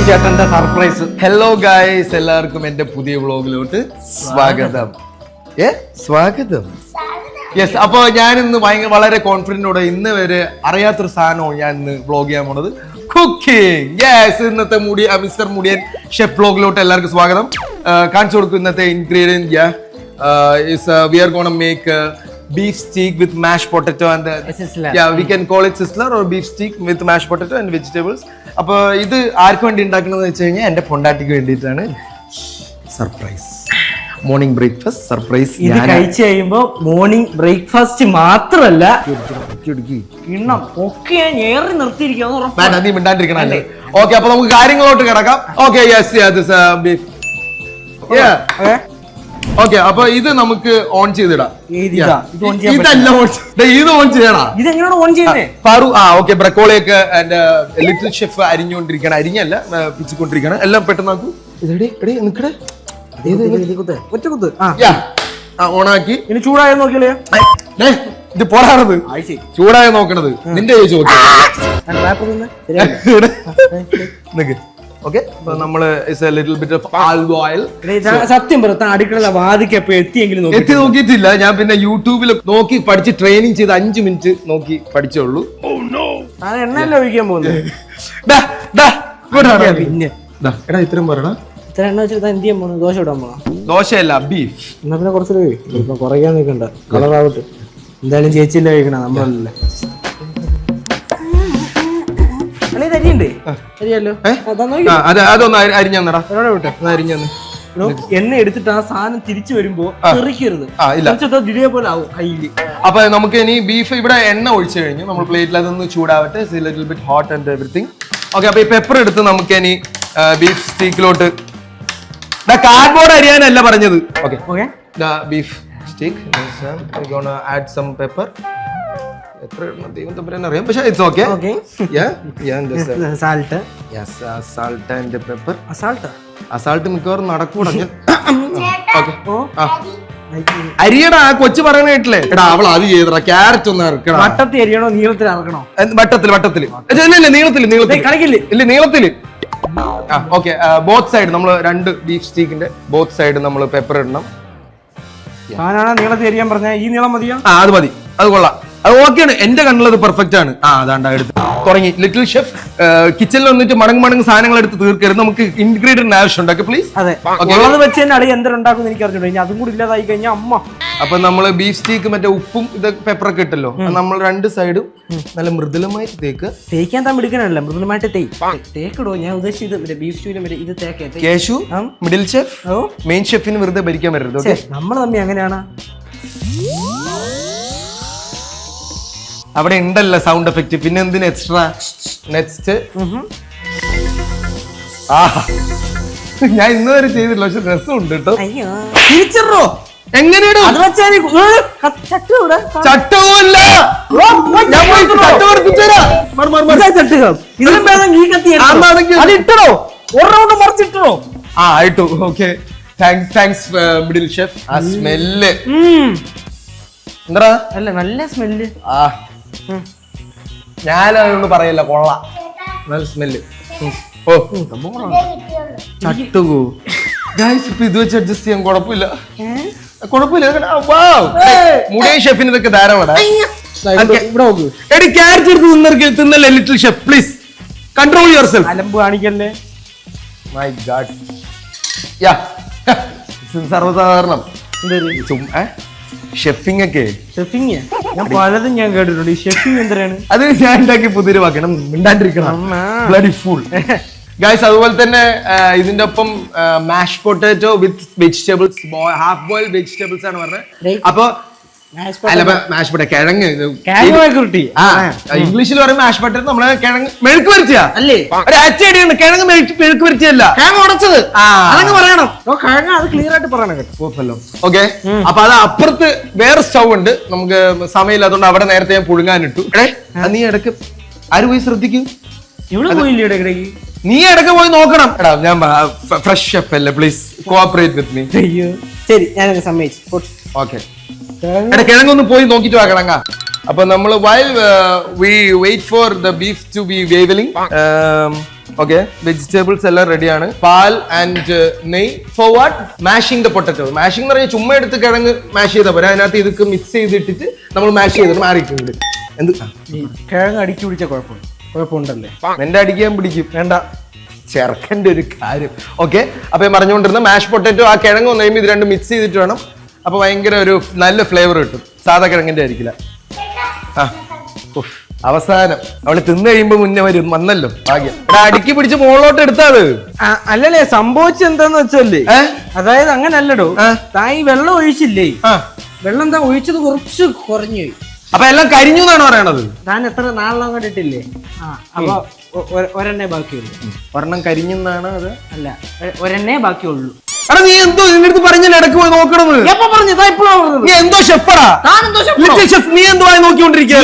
ചേട്ടന്റെ surprise. Hello guys, എല്ലാവർക്കും എന്റെ പുതിയ വ്ളോഗിലോട്ട് സ്വാഗതം. സ്വാഗതം. യെസ്, അപ്പൊ ഞാൻ ഇന്ന് വളരെ കോൺഫിഡന്റോടെ ഇന്ന് വരെ അറിയാത്തൊരു സാധനവും ഞാൻ ഇന്ന് വ്ളോഗ് ചെയ്യാൻ പോണത് കുക്കിംഗ്. യെസ്, ഇന്നത്തെ മിസ്റ്റർ മുടിയൻ ഷെഫ് വ്ളോഗിലോട്ട് എല്ലാവർക്കും സ്വാഗതം. കാണിച്ചു കൊടുക്കും ഇന്നത്തെ ingredient. We are gonna make beef steak with mashed potato and we can call it sizzler or beef steak with mashed potato and vegetables. അപ്പൊ ഇത് ആർക്ക് വേണ്ടി ഉണ്ടാക്കണമെന്ന് വെച്ച് കഴിഞ്ഞാൽ എന്റെ പൊണ്ടാട്ടിക്ക് വേണ്ടിയിട്ടാണ്. Surprise morning breakfast surprise. ഇത് കഴിച്ചു കഴിയുമ്പോ മോർണിംഗ് ബ്രേക്ക്ഫാസ്റ്റ് മാത്രല്ല കിണ്ണം ഒക്കെ ഞാൻ ഏറി നിർത്തിയിരിക്കാന്ന് നീ മിണ്ടാണ്ടിരിക്കണല്ലേ. ഓക്കെ, അപ്പൊ നമുക്ക് കാര്യങ്ങളോട്ട് കിടക്കാം. Okay, beef. ഓക്കെ, അപ്പൊ ഇത് നമുക്ക് ഓൺ ചെയ്തിടാം. ഇതല്ല ഇത് ഓൺ ചെയ്യണം. ഇതെങ്ങനെയാണ് ഓൺ ചെയ്യുന്നത്? ഓക്കെ, ബ്രക്കോളിയൊക്കെ എന്റെ ലിറ്റിൽ ഷെഫ് അരിഞ്ഞുകൊണ്ടിരിക്കണം. അരിഞ്ഞല്ല, പിച്ചിക്കൊണ്ടിരിക്കണം. എല്ലാം പെട്ടെന്ന് ആക്കൂ. ഓണാക്കി. ഇനി ചൂടായ നോക്കിയല്ലേ ഇത് പോരാണത്. ചൂടായ നോക്കണത് നിന്റെ ചോദിച്ചു നോക്കി. ഓക്കെ, നമ്മള് സത്യം പറ അടുക്കള വാതിക്ക് എത്തി നോക്കിയിട്ടില്ല. ഞാൻ പിന്നെ യൂട്യൂബിൽ നോക്കി പഠിച്ച് ട്രെയിനിങ് ചെയ്ത് 5 മിനിറ്റ് നോക്കി പഠിച്ചോളൂ. എണ്ണല്ല ഒഴിക്കാൻ പോകുന്നത്. പിന്നെ എടാ ഇത്രയും പറയണ ഇത്ര എണ്ണ വെച്ചിട്ട് എന്ത് ചെയ്യാൻ പോണു? ദോശ ഇടാൻ പോണോ? ദോശയല്ല, ബീഫ്. എന്നാ പിന്നെ കുറച്ച് കുറയ്ക്കാൻ നിൽക്കണ്ട, കളറാവട്ടെ. എന്തായാലും ചേച്ചിയില്ല കഴിക്കണ നമ്മളല്ലേ. അതൊന്ന് അരിഞ്ഞാ എണ്ണ എടുത്തിട്ട് ആ സാധനം തിരിച്ചു വരുമ്പോ തെറിക്കരുത്. പോലെ ആവും കയ്യില്. അപ്പൊ നമുക്ക് ഇനി ബീഫ് ഇവിടെ എണ്ണ ഒഴിച്ചു കഴിഞ്ഞു. നമ്മൾ പ്ലേറ്റിൽ അതൊന്ന് ചൂടാവട്ടെ. Little bit hot and everything. Okay, അപ്പൊ ഈ പെപ്പർ എടുത്ത് നമുക്ക് ഇനി ബീഫ് സ്റ്റീക്കിലോട്ട്. കാർഡ്ബോർഡ് അരിയാനല്ല പറഞ്ഞത്. Okay, beef steak add some pepper. എത്ര ദൈവം തമ്പുരാൻ അറിയാം, പക്ഷെ it's okay. Salt and pepper. Assault മിക്കവാറും നടക്കൂടാ. അരിയടാ, കൊച്ചു പറയണ കേട്ടില്ലേ? എടാ അവൾ അത് ചെയ്തടാ. ക്യാരറ്റ് ഒന്ന് ഇറക്കണം. വട്ടത്തിൽ അരിയണോ നീളത്തിൽ ഇറക്കണോ? വട്ടത്തില് നീളത്തില്. ഓക്കെ, ബോത്ത് സൈഡ് നമ്മൾ 2 ബീഫ് സ്റ്റീക്കിന്റെ ബോത്ത് സൈഡ് നമ്മൾ പെപ്പർ ഇടണം. നീളത്തിൽ അരിയാൻ പറഞ്ഞ ഈ നീളം മതിയോ? അത് മതി, അത് കൊള്ളാം, അത് ഓക്കെയാണ്. എന്റെ കണ്ണിലത് പെർഫെക്റ്റ് ആണ്. അതാണ്ടാ എടുത്ത് തുടങ്ങി. ലിറ്റിൽ ഷെഫ് കിച്ചണിൽ വന്നിട്ട് മടങ്ങ് സാധനങ്ങൾ എടുത്ത് തീർക്കരുത്. നമുക്ക് ഇൻഗ്രീഡിയന്റ് ആവശ്യമുണ്ടാക്കി പ്ലീസ്. ഉള്ളത് വെച്ച് തന്നെ അടി എന്തെങ്കിലും എനിക്ക് അറിഞ്ഞു. ഇനി അതും കൂടി ഇല്ലാതായി കഴിഞ്ഞാൽ അമ്മ. അപ്പൊ നമ്മള് ബീഫ് സ്റ്റീക്ക് മറ്റേ ഉപ്പും ഇത് പെപ്പറൊക്കെ ഇട്ടല്ലോ, നമ്മൾ 2 സൈഡും നല്ല മൃദുലമായിട്ട് തേക്കാൻ താൻ പിടിക്കണല്ലോ. മൃദുലമായിട്ട് തേക്കിടോ. ഞാൻ ഉദ്ദേശിച്ചത് ബീഫ് സ്റ്റൂവിന് ഇത് തേക്കാൻ. കേശു മിഡിൽ ഷെഫ്, മെയിൻ ഷെഫിന് വെറുതെ ഭരിക്കാൻ വരരുത്. നമ്മൾ തമ്മിൽ അങ്ങനെയാണ്. അവിടെ ഉണ്ടല്ലോ സൗണ്ട് എഫക്റ്റ്, പിന്നെ എന്തിന് എക്സ്ട്രാ? നെക്സ്റ്റ് ഞാൻ ഇന്ന് വരെ ചെയ്തില്ല, പക്ഷെ രസമുണ്ട് കേട്ടോ. തിരിച്ചോ എങ്ങനെയാണോ? ചട്ടവുമല്ല, ആയിട്ടു. Okay, thanks middle chef. ആ സ്മെല്ല് എന്താ? നല്ല സ്മെല്ല്. ഞാനതൊന്ന് പറയല്ല, കൊള്ളാം, നല്ല സ്മെല്ല്. ഓ ചട്ടു ഇപ്പൊ ഇത് വെച്ച് അഡ്ജസ്റ്റ് ചെയ്യാൻ കുഴപ്പമില്ല. മുടിയ ഷെഫിന് ഇതൊക്കെ ധാരാളം. ക്യാരറ്റ് എടുത്ത് തിന്നല്ലേ little chef, please control yourself. അലമ്പ് കാണിക്കല്ലേ. മൈ ഗാഡ്, സർവ്വസാധാരണം ഷെഫിംഗ് ഒക്കെ. ഞാൻ പലതും ഞാൻ കേട്ടിട്ടുണ്ട്. ഷെഫിംഗ് എന്തിനാണ്? അത് ഞാൻ ഉണ്ടാക്കി പുതിയൊരു വാക്കണം, മിണ്ടാണ്ടിരിക്കണം. Bloody fool guys. അതുപോലെ തന്നെ ഇതിന്റെ ഒപ്പം mash potato with vegetables, half boil vegetables ആണ് പറഞ്ഞത്. അപ്പൊ മാഷ് പൊട്ടാറ്റോ കിഴങ്ങ്, ഇംഗ്ലീഷിൽ പറയും മാഷ് പൊട്ടാറ്റോ. നമ്മള് കിഴങ്ങ് മെഴുക്ക് വരച്ചാ അല്ലേ? ഒരു അച്ചടിയുണ്ട്, കിഴങ്ങ് മെഴുക്ക് വരച്ചല്ല, കിഴങ്ങ് ഉടച്ചത്. അതങ്ങ് പറയണം, അത് ക്ലിയർ ആയിട്ട് പറയണം കേട്ടോ. ഓക്കെ, അപ്പൊ അത് അപ്പുറത്ത് വേറെ സ്റ്റൗ ഉണ്ട്. നമുക്ക് സമയമില്ലാത്തതുകൊണ്ട് അവിടെ നേരത്തെ ഞാൻ പുഴുങ്ങാനിട്ടു. നീ ഇടയ്ക്ക് ആര് പോയി ശ്രദ്ധിക്കും? ഇവിടെ പോയില്ലേ ഇടയ്ക്കിടയ്ക്ക്? നീ ഇടയ്ക്ക് പോയി നോക്കണം. എടാ ഞാൻ ഫ്രഷ് ഷെഫ് അല്ലേ, പ്ലീസ് കോഓപ്പറേറ്റ് വിത്ത് മീ. ശരി, ഞാനത് സമ്മതിച്ചു. ഓക്കെ, എടാ കിഴങ്ങൊന്ന് പോയി നോക്കിട്ട് വാ കിഴങ്ങ. അപ്പൊ നമ്മൾ while we wait for the beef to be wavering, okay vegetables എല്ലാം റെഡിയാണ്. പാൽ ആൻഡ് നെയ് four what mashing the potato. Mashing എന്ന് പറഞ്ഞാൽ ചുമ്മാ എടുത്ത് കിഴങ്ങ് മാഷ് ചെയ്താൽ പോരാ, അതിനകത്ത് ഇതൊക്കെ മിക്സ് ചെയ്തിട്ടിട്ട് നമ്മൾ മാഷ് ചെയ്തിട്ട് മാറിയിട്ടുണ്ട്. എന്ത് കിഴങ്ങ് അടിച്ചു പിടിച്ച കുഴപ്പമുണ്ടല്ലേ? എന്റെ അടിക്കാൻ പിടിക്കും വേണ്ട ചെറുക്കൻ്റെ ഒരു കാര്യം. ഓക്കെ അപ്പൊ ഞാൻ പറഞ്ഞുകൊണ്ടിരുന്ന മാഷ് പൊട്ടറ്റോ ആ കിഴങ്ങ് വന്നു കഴിയുമ്പോൾ ഇത് രണ്ടും മിക്സ് ചെയ്തിട്ട് വേണം. അപ്പൊ ഭയങ്കര ഒരു നല്ല ഫ്ലേവർ കിട്ടും, സാധാ കിഴങ്ങിന്റെ ആയിരിക്കില്ല. ആ അവസാനം അവള് തിന്നു കഴിയുമ്പോ മുന്നേ വന്നല്ലോ ഭാഗ്യം. അടുക്കി പിടിച്ച് മുകളിലോട്ട് എടുത്താത്. അല്ലല്ലേ സംഭവിച്ചത് എന്താന്ന് വെച്ചല്ലേ, അതായത് അങ്ങനെ അല്ലടോ, തായി വെള്ളം ഒഴിച്ചില്ലേ, വെള്ളം എന്താ ഒഴിച്ചത് കുറച്ച് കുറഞ്ഞു പോയി. അപ്പൊ എല്ലാം കരിഞ്ഞു എന്നാണ് പറയണത്. താൻ എത്ര നാളെല്ലാം കണ്ടിട്ടില്ലേ? അപ്പൊ ഒരെണ്ണേ ബാക്കിയുള്ളൂ. ഒരെണ്ണം കരിഞ്ഞെന്നാണ് അത്? അല്ല, ഒരെണ്ണേ ബാക്കിയുള്ളൂ. എടാ നീ എന്തോ നിന്റെ അടുത്ത് പറഞ്ഞല്ലേ ഇടക്ക് പോയി നോക്കണത്? നീ എന്തോ ഷെഫറാ? നീ എന്തോ നോക്കിക്കൊണ്ടിരിക്കുക?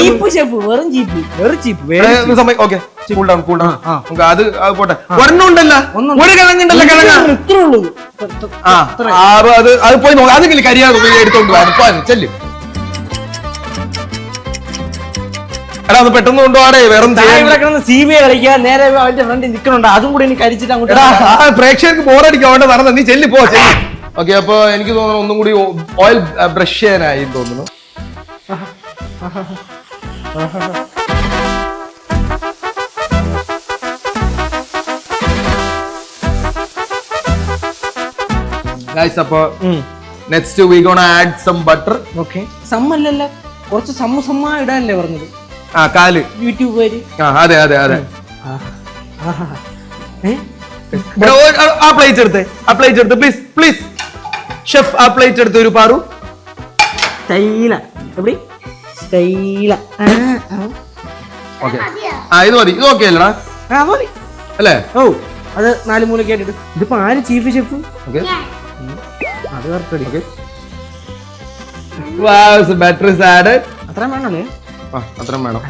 അത് പോട്ടെ. ഒരെണ്ണം ഉണ്ടല്ലോ, ഒരു കിഴങ്ങുണ്ടല്ലോ, കിഴങ്ങ് ഇത്രേ ഉള്ളൂ. അത് പോയി നോക്കാം. അതെങ്കിലും കരിയാതെ എടുത്തോണ്ട് അടുപ്പാൻ ചെല്ലും. എടാ അത് പെട്ടെന്ന് കൊണ്ടുപോവാടേ. വേറെ CBI കളിക്കാൻ നേരെ അവന്റെ ഫ്രണ്ട് നിൽക്കണുണ്ട്, അതും കൂടി എനിക്ക് കരിച്ചിട്ട് അങ്ങോട്ട്. പ്രേക്ഷകർക്ക് ബോറടിക്കാൻ വേണ്ട നടന്ന നീ ചെല്ലി പോ. ഓക്കെ അപ്പൊ എനിക്ക് തോന്നുന്നു ഒന്നും കൂടി ഓയിൽ ബ്രഷ് ചെയ്യാനായി തോന്നുന്നു. ഗൈസ് അപ്പൊ next we gonna add some butter. Okay സമ്മല്ലല്ല, കുറച്ച് സമ്മ ഇടാനല്ലേ പറഞ്ഞത്? ആ കാല് യൂട്യൂബ് വരെ. അതെ അതെ അതെ. ആ പ്ലേറ്റ് എടുത്തേ, ആ പ്ലേറ്റ് എടുത്ത് പ്ലീസ് പ്ലീസ് ഷെഫ്. ആ പ്ലേറ്റ് എടുത്ത് ഒരു പാറു. സ്റ്റൈല എവിടെ സ്റ്റൈല. ഓക്കെ ആ ഇത് മതി. ഇത് ഓക്കെ അല്ലടാ അല്ലേ? ഓ അത് 4 മൂല കേട്ടിട്ട്. ഇതിപ്പോ ആര് ചീഫ് ഷെഫ്? ഓക്കെ അത് correct. Okay butter is added. അത്രയും വേണല്ലേ? അത്രയും വേണം.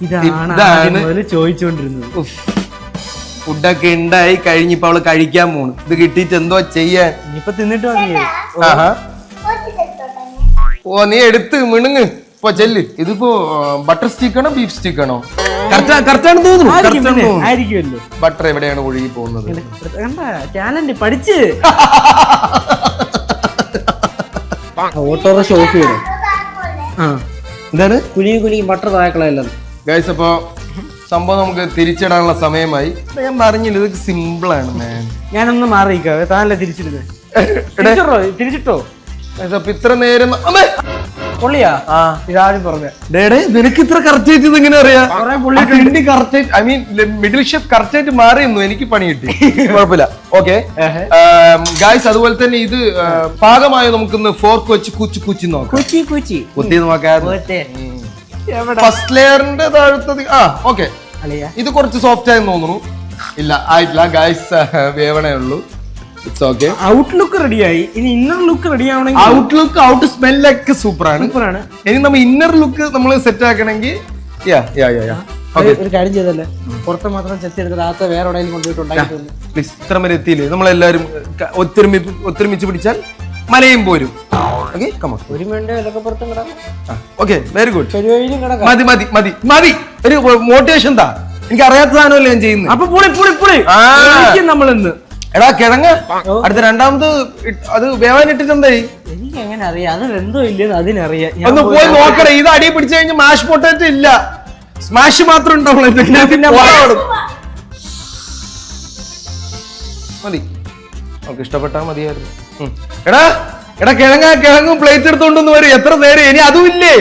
ഇതാണ് ചോദിച്ചോണ്ടിരുന്നത്. ഫുഡൊക്കെ ഉണ്ടായി കഴിഞ്ഞിപ്പോ അവള് കഴിക്കാൻ പോണു. ഇത് കിട്ടിയിട്ട് എന്തോ ചെയ്യാൻ? ഇനിയിപ്പൊ തിന്നിട്ട് മതിയേ. ഓ നീ എടുത്ത് മിണുങ്ങ് ഇപ്പൊ ചെല്ല്. ഇതിപ്പോ ബട്ടർ സ്റ്റിക്ക് ആണോ ബീഫ് സ്റ്റിക്ക് ആണോ? കറക്റ്റാണ് തോന്നുന്നു. ആയിരിക്കുമല്ലോ. ബട്ടർ എവിടെയാണ് ഒഴുകി പോകുന്നത്? ടാലന്റ് പഠിച്ച് ഓട്ടോറിക്ഷ ഓഫ് ചെയ്യണം. എന്താണ് കുനി ബട്ടർ താഴെക്കളയല്ലോ. ഗൈസ് അപ്പൊ സംഭവം നമുക്ക് തിരിച്ചിടാനുള്ള സമയമായി. ഞാൻ പറഞ്ഞില്ല ഇത് സിമ്പിൾ ആണ് മാൻ. ഞാനൊന്ന് മാറിയിക്കാവേ, താനല്ലേ തിരിച്ചിരുന്നത്? തിരിച്ചിട്ടോ? അപ്പൊ ഇത്ര നേരം പൊള്ളിയാ ഇതാദ്യം പറഞ്ഞ നിനക്ക് ഇത്ര കറക്റ്റ് ആയിട്ട് ഇങ്ങനെ അറിയാം? I mean middle chef correct ആയിട്ട് മാറിയെന്നു. എനിക്ക് പണി കിട്ടി, കുഴപ്പമില്ല. ഓക്കെ ഗായ്സ് അതുപോലെ തന്നെ ഇത് പാകമായോ നമുക്കൊന്ന് ഫോർക്ക് വെച്ച് കുച്ചി നോക്കാം. കുത്തി നോക്കാം. ഫസ്റ്റ് ലെയറിന്റെ താഴത്തത് ഓക്കെ. ഇത് കുറച്ച് സോഫ്റ്റ് ആയി തോന്നുന്നു. ഇല്ല ആയിട്ടില്ല ഗായ്സ്, വേവണേ ഉള്ളൂ. ഔട്ട്ലുക്ക് റെഡിയായി. ഇനി ഇന്നർ ലുക്ക് റെഡി ആവണമെങ്കിൽ ഔട്ട് സ്മെല്ലൊക്കെ സൂപ്പറാണ്. ഇനി നമ്മൾ ഇന്നർ ലുക്ക് നമ്മൾ സെറ്റ് ആക്കണമെങ്കിൽ ഒരു കാര്യം ചെയ്തല്ലേ, പുറത്ത് മാത്രം ചെത്തി എടുത്തിട്ട് അകത്ത് വേറെ എവിടെയെങ്കിലും കൊണ്ടുപോയിട്ടുണ്ടാക്കി. പ്ലീസ് ഇത്ര വരെ എത്തിയില്ലേ? നമ്മളെല്ലാരും ഒത്തൊരുമിച്ച് പിടിച്ചാൽ മലയും പോരും. ഒരു വേണ്ട പുറത്തും കിടക്കാം. Okay very good. പെരുവഴിയിലും കിടക്കാം. മതി മതി മതി മതി. ഒരു മോട്ടിവേഷൻ താ. എനിക്ക് അറിയാത്ത സാധനമല്ലേ ഞാൻ ചെയ്യുന്നത്. അപ്പൊ നമ്മളിന്ന് എടാ കിഴങ്ങ് അടുത്ത രണ്ടാമത് അത് വേവാനിട്ടിട്ട് എന്തായി? എനിക്ക് എങ്ങനെ അറിയാം? അത് എന്തോ ഇല്ലെന്ന് അതിനറിയാം. ഒന്ന് പോയി നോക്കണേ. ഇത് അടി പിടിച്ചു കഴിഞ്ഞാൽ മാഷ് പൊട്ടാറ്റോ ഇല്ല, സ്മാഷ് മാത്രം ഉണ്ടാവുള്ളൂ. മതി, നമുക്ക് ഇഷ്ടപ്പെട്ടാ മതിയായിരുന്നു. എടാ എടാ കിഴങ്ങും പ്ലേറ്റ് എടുത്തോണ്ടൊന്ന് വരും. എത്ര നേരം ഇനി അതും ഇല്ലേ?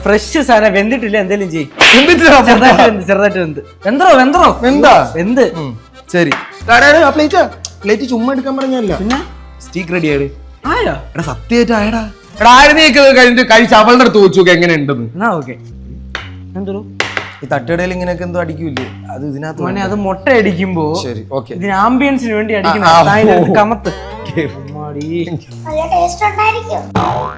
ഫ്രഷ് സാധനം വെന്തിട്ടില്ല. എന്തെങ്കിലും ചെയ്യും. ചെറുതായിട്ട് ശരി പ്ലേറ്റ് ചുമ്മാ എടുക്കാൻ പറഞ്ഞല്ല. പിന്നെ സ്റ്റീക്ക് റെഡി ആയത് എടാ സത്യമായിട്ട് ആയടാ. എടാ കഴിഞ്ഞിട്ട് കഴിച്ച് അവളുടെ അടുത്ത് ചോദിച്ചു എങ്ങനെ ഉണ്ടെന്ന്. ഓക്കെ ഈ തട്ടുകടയിൽ ഇങ്ങനെയൊക്കെ എന്തോ അടിക്കൂല്ലേ? അത് ഇതിനകത്ത് അത് മുട്ട അടിക്കുമ്പോ ശരി ഓക്കെ ഇതിന് ആംബിയൻസിന് വേണ്ടി അടിക്കുന്ന കമത്ത്.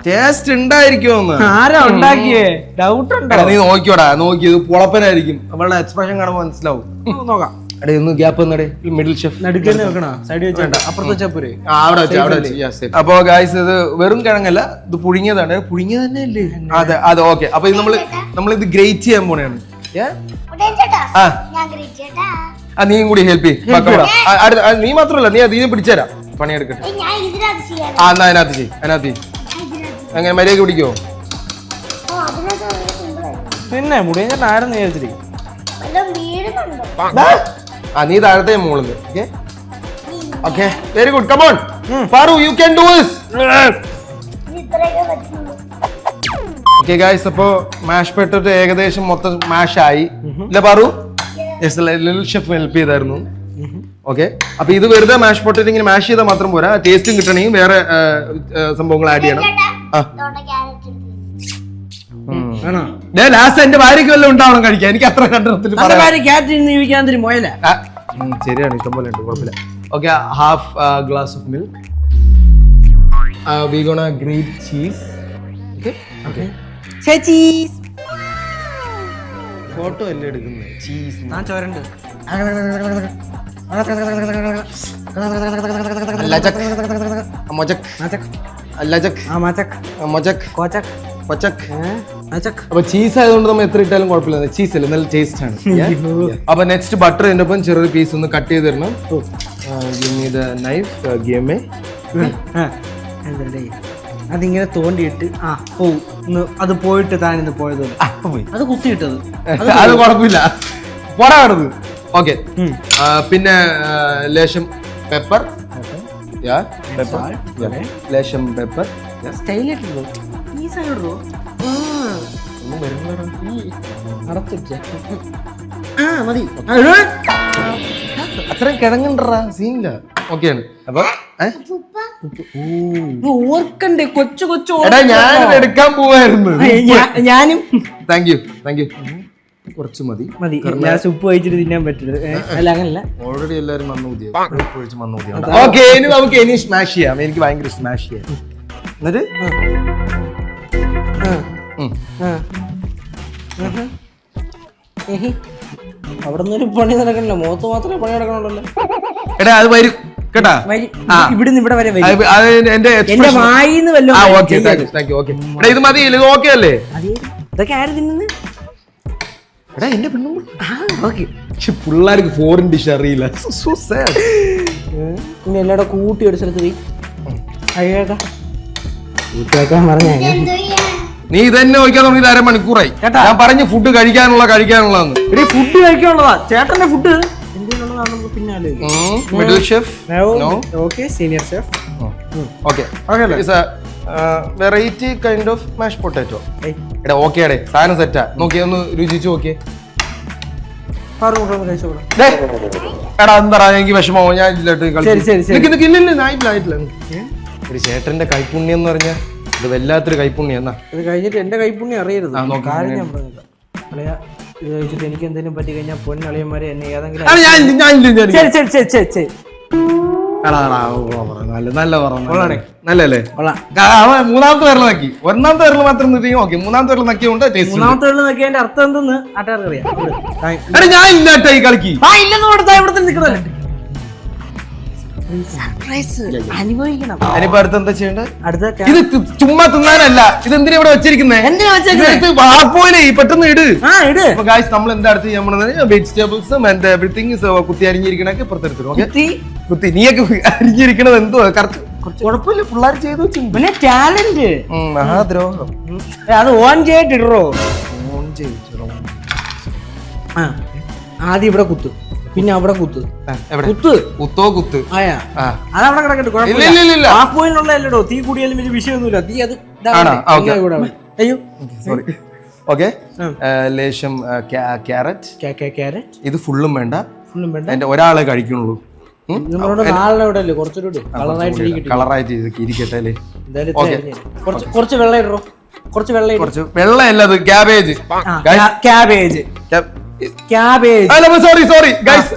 ടേസ്റ്റ് ഉണ്ടായിരിക്കുമോ? ആരാ ഉണ്ടാക്കിയേ? ഡൗട്ട് ഉണ്ടോ? നീ നോക്കിയോടാ, നോക്കി ഇത് പൊളപ്പനായിരിക്കും. അവളുടെ എക്സ്പ്രഷൻ കാണുമ്പോ മനസ്സിലാവും. നോക്കാം. എടേ ഒന്ന് ഗ്യാപ്പ് വന്നടേ മിഡിൽ ഷെഫ് നടുക്കന്നെ വെക്കണ സൈഡ് വെച്ചാ അപ്പുറത്ത് വെച്ചാ പോരെ. അവിടെ വെച്ച് അപ്പൊ ഗായ്സ് ഇത് വെറും കിഴങ്ങല്ല, ഇത് പുഴുങ്ങിയതാണ്. പുഴുങ്ങിയത് തന്നെ അല്ലേ? അതെ ഓക്കെ. അപ്പൊ ഇത് നമ്മളിത് ഗ്രേറ്റ് ചെയ്യാൻ പോണെയാണ്. നീയും കൂടി ഹെൽപ്പ് ചെയ്യും. നീ മാത്രമല്ല, നീ അതിനെ പിടിച്ചേരാ പണിയെടുക്കട്ടെ. എന്നാ അതിനകത്ത് അങ്ങനെ മര്യാദ പിടിക്കോ? പിന്നെ മുടിയൻ ആരെന്ന് വിചാരിച്ചിരിക്കും. നീ താഴത്തെ മുകളിൽ. Okay very good. Come on Paru, you can do this. Okay guys, അപ്പോ മാഷ് പെട്ടിട്ട് ഏകദേശം മൊത്തം മാഷ് ആയി ഇല്ല Paru? Yes, little chef help ചെയ്തായിരുന്നു. ഓക്കെ, അപ്പൊ ഇത് വെറുതെ മാഷ് പൊട്ടിട്ട് ഇങ്ങനെ മാഷ് ചെയ്താൽ മാത്രം പോരാ, ടേസ്റ്റും കിട്ടണമെങ്കിൽ വേറെ സംഭവങ്ങൾ ആഡ് ചെയ്യണം. ലാസ്റ്റ് എന്റെ ഭാര്യക്ക് വല്ലതും ഉണ്ടാവണം കഴിക്കാൻ. എനിക്ക് അത്ര കണ്ടത്തിൽ ശരിയാണ്, ഇഷ്ടംപോലെ ഉണ്ട്, കുഴപ്പമില്ല. Okay, half glass of milk. V gonna great cheese. Okay, photo അല്ലേ എടുക്കുന്നത്? ചീസ് അപ്പൊ ചീസ് ആയതുകൊണ്ട് നമ്മൾ എത്ര ഇട്ടാലും കുഴപ്പമില്ല. ചീസ് അല്ലേ, നല്ല ടേസ്റ്റ് ആണ്. അപ്പൊ നെക്സ്റ്റ് ബട്ടർ ഇതിന്റെ ഒപ്പം ചെറിയ പീസ് ഒന്ന് കട്ട് ചെയ്ത് തരണം. അതിങ്ങനെ തോണ്ടിയിട്ട് അത് പോയിട്ട് താനിന്ന് പോയത് അത് കുത്തിയിട്ടത് അത് കുഴപ്പമില്ല, പോടാ കിടന്ന്. ഓക്കെ, പിന്നെ ലേശം പെപ്പർ, ലേശം പെപ്പർ. അത്രയും കിഴങ്ങുണ്ടാ സീനില്ല. ഓക്കെയാണ്. അപ്പൊ ഓർക്കണ്ടേ കൊച്ചു കൊച്ചു ഞാൻ എടുക്കാൻ പോവായിരുന്നു. ഞാനും താങ്ക് യു കുറച്ച് മതി. ഉപ്പ് കഴിച്ചിട്ട് തിന്നാൻ പറ്റില്ല. അല്ല അങ്ങനല്ല, ഓൾറെഡി എല്ലാരും ഓക്കെ, ഇനി നമുക്ക് ഇനി സ്മാഷ് ചെയ്യാം. എനിക്ക് ഭയങ്കര സ്മാഷ് ചെയ്യാം. എന്നിട്ട് അവിടെ നിന്നൊരു പണി നടക്കണല്ലോ, മുഖത്ത് മാത്രമേ പണി നടക്കണല്ലോ. എടാ അത് വരും കേട്ടാ, ഇവിടുന്ന് ഇവിടെ വരെ എന്റെ വായിന്ന് വല്ലോ. ഇത് മതി, ഇത് ഓക്കെ അല്ലേ? ഇതൊക്കെ ആര് തിന്നുന്നു? എടാ എന്റെ പെണ്ണും പിള്ളേർക്ക് ഫോറിൻ ഡിഷ് അറിയില്ല. ഇനി എല്ലാടെ കൂട്ടി ഒരു സ്ഥലത്ത് പോയി പറഞ്ഞ നീ ഇതന്നെ നോക്കാൻ തുടങ്ങിയത് അരമണിക്കൂറായി. ഞാൻ പറഞ്ഞു ഫുഡ് കഴിക്കാനുള്ളതെന്ന്. ഫുഡ് കഴിക്കാനുള്ളതാ ചേട്ടന്റെ food. Middle chef, senior chef. Variety kind of മാഷ് പൊട്ടാറ്റോ. എടാ ഓക്കെ അടേ, സാധനം സെറ്റാ. നോക്കിയാ ഒന്ന് രുചിച്ചു നോക്കിയേ. എടാ എന്താ എനിക്ക് വിഷമോ? ഞാൻ ചേട്ടന്റെ കൈപ്പുണ്യം എന്ന് പറഞ്ഞാൽ ഇത് വല്ലാത്തൊരു കൈപ്പുണ്യം. എന്നാ ഇത് കഴിഞ്ഞിട്ട് എന്റെ കൈപ്പുണ്യം അറിയരുത്. ഇത് കഴിച്ചിട്ട് എനിക്ക് എന്തെങ്കിലും പറ്റി കഴിഞ്ഞാൽ പൊന്നളിയന്മാരെ എന്നെ ഏതെങ്കിലും നല്ലല്ലേ? മൂന്നാമത്തെ വിരൽ നക്കി, ഒന്നാമത്തെ വിരൽ മാത്രം നോക്കി, മൂന്നാമത്തെ വിരൽ നക്കിയോണ്ട് മൂന്നാമത്തെ വിരൽ നക്കിയതിന്റെ അർത്ഥം എന്തെന്ന് ആട്ടാർക്കറിയാം. ഞാൻ ഇല്ലാട്ട ഈ കളിക്ക് ഇല്ലെന്ന് കൊടുത്താ ഇവിടെ നിൽക്കുന്നത്. അനുഭവിക്കണം. അതിനിപ്പോ അടുത്ത് എന്താ ചെയ്യേണ്ടത്? ഇത് ചുമ്മാ തിന്നാനല്ല, ഇത് എന്തിനാ ഇവിടെ വെച്ചിരിക്കുന്നേ? പെട്ടെന്ന് ഇട്. നമ്മൾ എന്താ അടുത്ത് ചെയ്യാൻ പോണത്? വെജിറ്റബിൾസും ആൻഡ് എവറിത്തിങ് കുത്തി അരിഞ്ഞിരിക്കണൊക്കെ പുറത്തെടുത്തിരും. കുത്തി നീയൊക്കെ അരിഞ്ഞിരിക്കണത് എന്തോ കുഴപ്പമില്ല, പിള്ളേർ ചെയ്തു വെച്ചു. പിന്നെ ടാലന്റ്, മഹാദ്രോഹം. അത് ഓൺ ചെയ്തിടോ. ആദ്യം ഇവിടെ കുത്ത്, പിന്നെ അവിടെ കുത്ത്. അതവിടെ കിടക്കട്ടെ, ഹാഫ് പോയിന്റുള്ളല്ലോ. തീ കൂടിയാലും വലിയ വിഷയമൊന്നുമില്ല. തീ അത് അയ്യോ സോറി. ഓക്കെ, ലേശം ക്യാരറ്റ്. ഇത് ഫുള്ളും വേണ്ട, എന്റെ ഒരാളെ കഴിക്കുന്നുള്ളൂ. കളറായിട്ട് ഇരിക്കട്ടെ അല്ലേ? കുറച്ച് വെള്ളം ഇടോ, കുറച്ച് വെള്ളമല്ല, അത് cabbage. Sorry guys,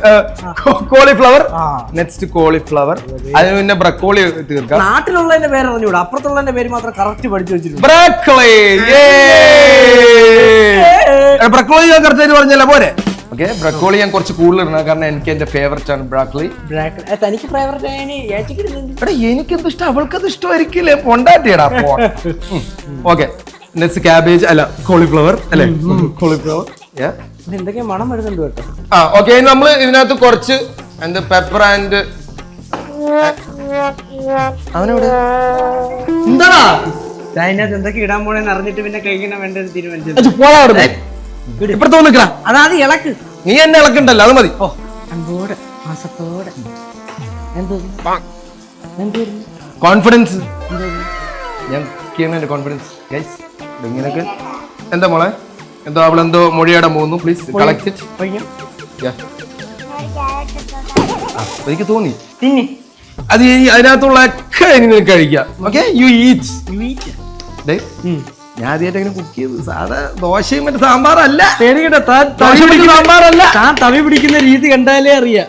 cauliflower. Next cauliflower. അതിന് പിന്നെ ബ്രക്കോളി തീർക്കാം. നാട്ടിലുള്ളതിന്റെ പേര് അറിഞ്ഞൂടാ, അപ്പുറത്തുള്ളതിന്റെ പേര് മാത്രം കറക്റ്റ് പഠിച്ചു വെച്ചിട്ടുണ്ട്. ബ്രക്കോളി ഞാൻ കറക്റ്റ് പറഞ്ഞല്ലേ പോരെ? ഓക്കെ ബ്രക്കോളി ഞാൻ കുറച്ച് കൂടുതൽ ഇടണം കാരണം എനിക്ക് എന്റെ ഫേവറേറ്റ് ആണ് ബ്രോക്കോളി. തനിക്ക് ഫേവറേറ്റ് എടാ എനിക്കെന്ത് ഇഷ്ടം അവൾക്കത് ഇഷ്ടമായിരിക്കില്ലേ പൊണ്ടാട്ടിയടാ. ഓക്കെ നെക്സ്റ്റ് ക്യാബേജ് അല്ല കോളിഫ്ലവർ അല്ലേ കോളിഫ്ലവർ. എന്തൊക്കെയാ മണം വരുന്നുണ്ട് കേട്ടോ. ആ ഓക്കെ നമ്മൾ ഇതിനകത്ത് കുറച്ച് എന്ത് പെപ്പർ ആൻഡ് അവനോട് എന്താടാ അതിനകത്ത് എന്തൊക്കെ ഇടാൻ പോണെന്ന് അറിഞ്ഞിട്ട് പിന്നെ കഴിക്കണം വേണ്ടത് തീരുമാനിച്ചത്. ഇപ്പഴത്തെ നിൽക്കണ അതാത് ഇളക്ക്. നീ എന്നെ ഇളക്കണ്ടല്ലോ അത് മതി. ഓ അൻപോടെ മാസത്തോടെ എന്തോ കോൺഫിഡൻസ് ഞാൻ എന്റെ കോൺഫിഡൻസ് ഗൈസ് ഇങ്ങനെയൊക്കെ. എന്താ മോളെ എന്തോ അവളെന്തോ മൊഴിയാടാൻ പോകുന്നു. Please collect it. എനിക്ക് തോന്നി അത് അതിനകത്തുള്ള ഒക്കെ നിനക്ക് കഴിക്കാം. Okay you eat. ഞാൻ ആദ്യമായിട്ട് അങ്ങനെ കുക്ക് ചെയ്ത് സാധാ ദോശയും മറ്റേ സാമ്പാറല്ല. സാമ്പാറല്ല താൻ തവി പിടിക്കുന്ന രീതി കണ്ടാലേ അറിയാം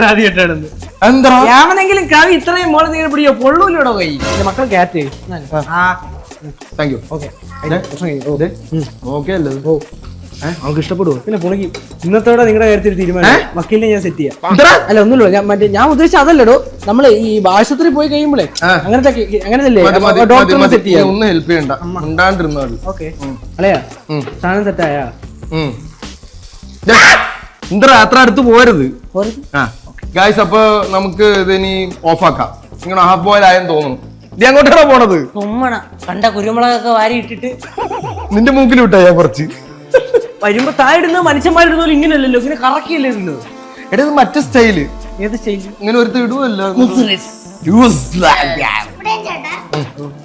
ആദ്യമായിട്ടാണെന്ന്. എന്താ ഞാനെങ്കിലും കവി ഇത്രയും മോളെ നിങ്ങൾ പിടിയോ പൊള്ളൂലോടോ കൈ മക്കൾ cat. Thank you. Okay okay അല്ലേ അവർക്ക് ഇഷ്ടപ്പെടുവോ? പിന്നെ പുണക്കി ഇന്നത്തോടെ നിങ്ങളുടെ കാര്യത്തിൽ തീരുമാനം. വക്കീലിനെ ഞാൻ സെറ്റ് ചെയ്യാം. അല്ല ഒന്നുമില്ല ഞാൻ ഉദ്ദേശിച്ച അതല്ലടോ നമ്മള് ഈ ആശുപത്രി പോയി കഴിയുമ്പോഴേ അങ്ങനത്തെ അങ്ങനല്ലേ ഡോക്ടറിനെ സെറ്റ് ചെയ്യാം. ഒന്ന് ഹെൽപ്പ് ചെയ്യണ്ട ഉണ്ടാണ്ടിരുന്നോ. ഓക്കെ അല്ലയാ സാധനം സെറ്റായാ എന്താ അത്ര അടുത്ത് പോരുത് ഗായ്സ്. അപ്പൊ നമുക്ക് ഇതിനി ഓഫാക്കാം. ഇങ്ങനെ ഹാഫ് ബോയിൽ ആയെന്ന് തോന്നുന്നു. ഇത് അങ്ങോട്ടാണോ പോണത്? കണ്ട കുരുമുളകൊക്കെ വാരി ഇട്ടിട്ട് നിന്റെ മൂക്കിൽ വിട്ടാ ഞാൻ കുറച്ച് വരുമ്പോ താഴെ മനുഷ്യന്മാരിടുന്ന പോലെ ഇങ്ങനെയല്ലല്ലോ ഇങ്ങനെ കറക്കിയല്ലേ ഇരുന്നത്. എടാ ഇത് മറ്റേ സ്റ്റൈല്. ഏത് സ്റ്റൈല്? ഇങ്ങനെ ഒരുത്ത ഇടുവല്ലോ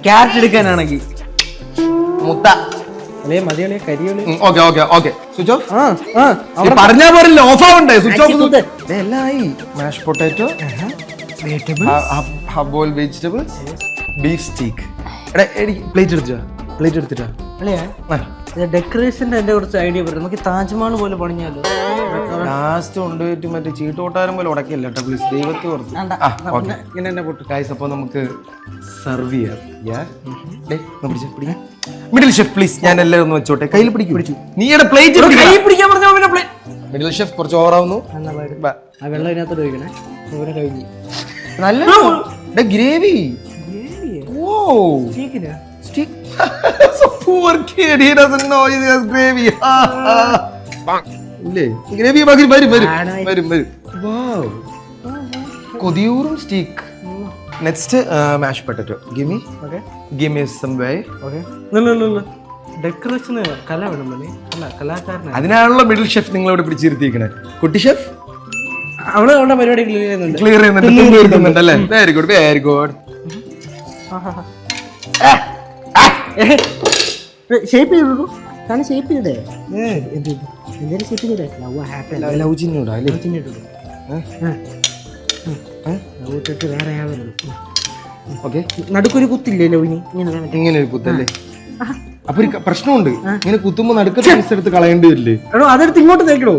ക്യാരറ്റ് എടുക്കാനാണെങ്കിൽ മുത്ത അല്ലേ മതിയല്ലേ കരിയോളി. Okay okay okay switch off പറഞ്ഞാ പോരല്ലോ ഓഫ് ആവണ്ടേ. സ്വിച്ച് ഓഫ് എല്ലായി. Mash potato half boil vegetables beef steak. എടാ പ്ലേറ്റ് എടുത്തിട്ടാ പ്ലേറ്റ് എടുത്തിട്ടാ ഡെക്കറേഷന്റെ എന്റെ കുറച്ച് ഐഡിയ പറയും. നമുക്ക് താജ്മഹൽ പോലെ പണിഞ്ഞാലോ. ലാസ്റ്റ് കൊണ്ടുപോയിട്ട് മറ്റേ ചീട്ടോട്ടാരം പോലെ ഉടക്കില്ല കേട്ടോ പ്ലീസ്. ദൈവത്തെ ഓർത്ത്. അപ്പൊ നമുക്ക് സെർവ് ചെയ്യാം. Middle chef please. ഞാൻ എല്ലാം ഒന്ന് വെച്ചോട്ടെ. കയ്യിൽ പിടിച്ചു നീയുടെ പ്ലേറ്റ് പിടിക്കാൻ പറഞ്ഞ മിഡിൽ ഷെഫ് കുറച്ച് ഓവറാവുന്നു. വെള്ളം ഇതിനകത്തോട്ട് ഒഴിക്കണേ. കഴിഞ്ഞു നല്ല gravy. So poor kid, he doesn't know he has gravy. ഇല്ലേ ഗ്രേവി ബാക്കി വരും. Wow. കൊതിയൂറും സ്റ്റീക്ക്. നെക്സ്റ്റ് മാഷ് potato. Give me some way. Okay. Decoration കല വേണം അല്ല കലാകാരനാണ്. അതിനാണല്ലോ മിഡിൽ ഷെഫ് നിങ്ങളോട് പിടിച്ചിരുത്തിയിരിക്കണേ. കുട്ടി ഷെഫ് അവള് അവളുടെ പരിപാടി ക്ലിയർ ചെയ്യുന്നുണ്ട് അല്ലേ. Very good very good. Shape ചെയ്തോ താൻ ഷേപ്പ് ചെയ്തേ എന്തേലും ഷേപ്പ് ചെയ്തേ ലവ് ചിഹ്നം വേറെ ഓക്കെ. നടുക്കൊരു കുത്തില്ലേ ലവിന് ഇങ്ങനെ ഒരു കുത്തല്ലേ. അപ്പൊ ഒരു പ്രശ്നമുണ്ട്. ഇങ്ങനെ കുത്തുമ്പോ നടുക്ക് പീസ് എടുത്ത് കളയേണ്ടി വരില്ലേ? എടോ അതെടുത്ത് ഇങ്ങോട്ട് തേക്കണോ.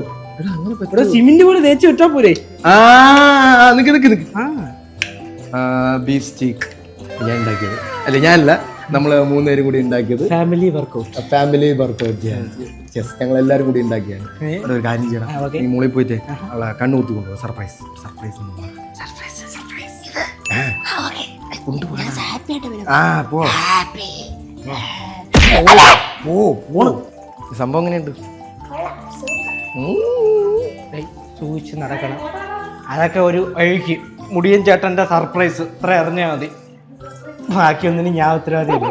സിമെന്റ് പോലെ തേച്ച് വിട്ടാ പോരെ. ബീഫ് സ്റ്റീക്ക് ഞാൻ ഉണ്ടാക്കിയത് അല്ല ഞാനല്ല നമ്മള് മൂന്നുപേരും കൂടി ഉണ്ടാക്കിയത്. ഫാമിലി വർക്കൗട്ട് ഞങ്ങൾ എല്ലാരും കൂടി ഉണ്ടാക്കിയാണ്. ഒരു കാര്യം ചെയ്യണം. ഈ മുകളിൽ പോയിട്ട് അവളെ കണ്ണുകൂത്തി കൊണ്ടുപോകും. സർപ്രൈസ് സംഭവം എങ്ങനെയുണ്ട്? സൂക്ഷിച്ച് നടക്കണം. അതൊക്കെ ഒരു അഴുക്ക് മുടിയൻ ചേട്ടന്റെ സർപ്രൈസ് ഇത്ര അറിഞ്ഞാൽ മതി. ബാക്കിയൊന്നിനും ഞാൻ ഉത്തരവാദിയില്ല.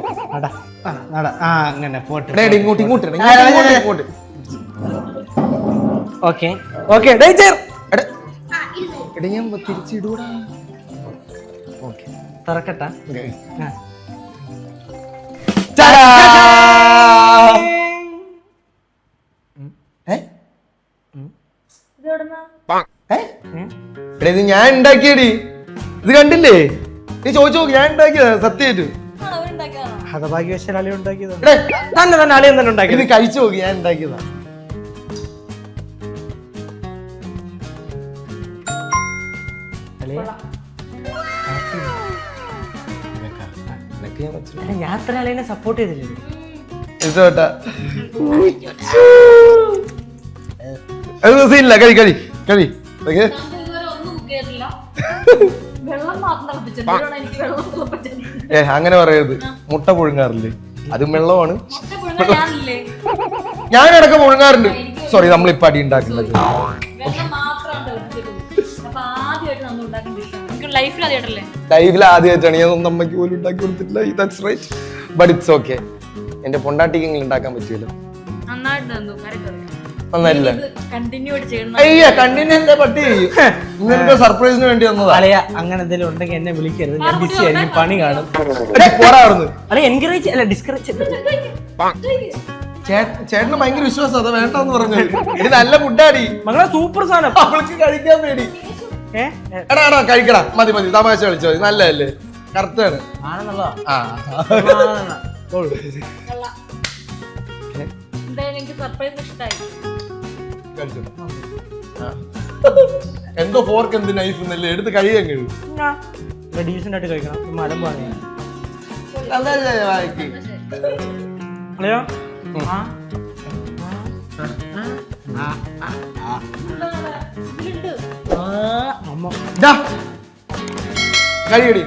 അങ്ങനെ പോട്ടെ. ഓക്കെ ഓക്കെ തിരിച്ചിടൂടാ. തുറക്കട്ടാ. ഇത് ഞാൻ ഉണ്ടാക്കിയടി. ഇത് കണ്ടില്ലേ? നീ ചോദിച്ചു നോക്ക്. ഞാൻ ഉണ്ടാക്കിയതാ സത്യമായിട്ട്. ഹതഭാഗ്യവശാലി ഉണ്ടാക്കിയതാ. തന്നെ അളിയൻ തന്നെ ഉണ്ടാക്കിയത്. ഇത് കഴിച്ചു നോക്കി. ഞാൻ ഉണ്ടാക്കിയതാ. ഞാൻ അത്ര അളിയനെ സപ്പോർട്ട് ചെയ്തില്ലേ. അത് സീനില്ല, കഴി കഴി കഴി. ഓക്കെ, അങ്ങനെ പറയരുത്. മുട്ട പുഴുങ്ങാറില്ലേ, അതും വെള്ളമാണ്. ഞാൻ ഇടയ്ക്ക് പുഴുങ്ങാറുണ്ട്. സോറി, നമ്മളിപ്പോ അടി ഉണ്ടാക്കുന്നത് ലൈഫിൽ ആദ്യമായിട്ടാണ്. ഞാൻ ഒന്നും അമ്മയ്ക്ക് പോലും ഉണ്ടാക്കി കൊടുത്തിട്ടില്ല. That's right, but it's okay. എന്റെ പൊണ്ടാട്ടിക്കെങ്കിലും ഉണ്ടാക്കാൻ പറ്റുമല്ലോ. നന്നായില്ലേ? അയ്യ, കണ്ടിന്യൂ എന്താ പട്ടി ഇങ്ങനത്തെ സർപ്രൈസിന് വേണ്ടി വന്നതാ. അളയാ, അങ്ങനെ എന്തെങ്കിലും ഉണ്ടെങ്കിൽ എന്നെ വിളിക്കരുത്, ഞാൻ ബിസി ആയിരിക്കും, പണി കാണും. പോരാറുന്നു. അല്ലെ എൻകറേജ് അല്ല ഡിസ്കറേജ്. ചേട്ടന് ഭയങ്കര വിശ്വാസം, അതാ വേണ്ടെന്ന് പറഞ്ഞത്. ഇത് നല്ല ഫുഡാടി മകളെ, സൂപ്പർ സാധനം. അവൾക്ക് കഴിക്കാൻ വേണ്ടി. എടാ എടാ കഴിക്കടാ, മതി മതി, തമാശ കളിച്ചോ, നല്ലതല്ലേ, കറക്റ്റ് ആണ്. ആണെന്നുള്ളതാ. എന്തോ ഫോർക്ക് എന്ത് നൈഫ് എന്നല്ലേ, എടുത്ത് കഴിയാൻ കഴിയും. ഡീസന്റ് ആയിട്ട് കഴിക്കണം. മലമ്പാണ് കഴിയടി.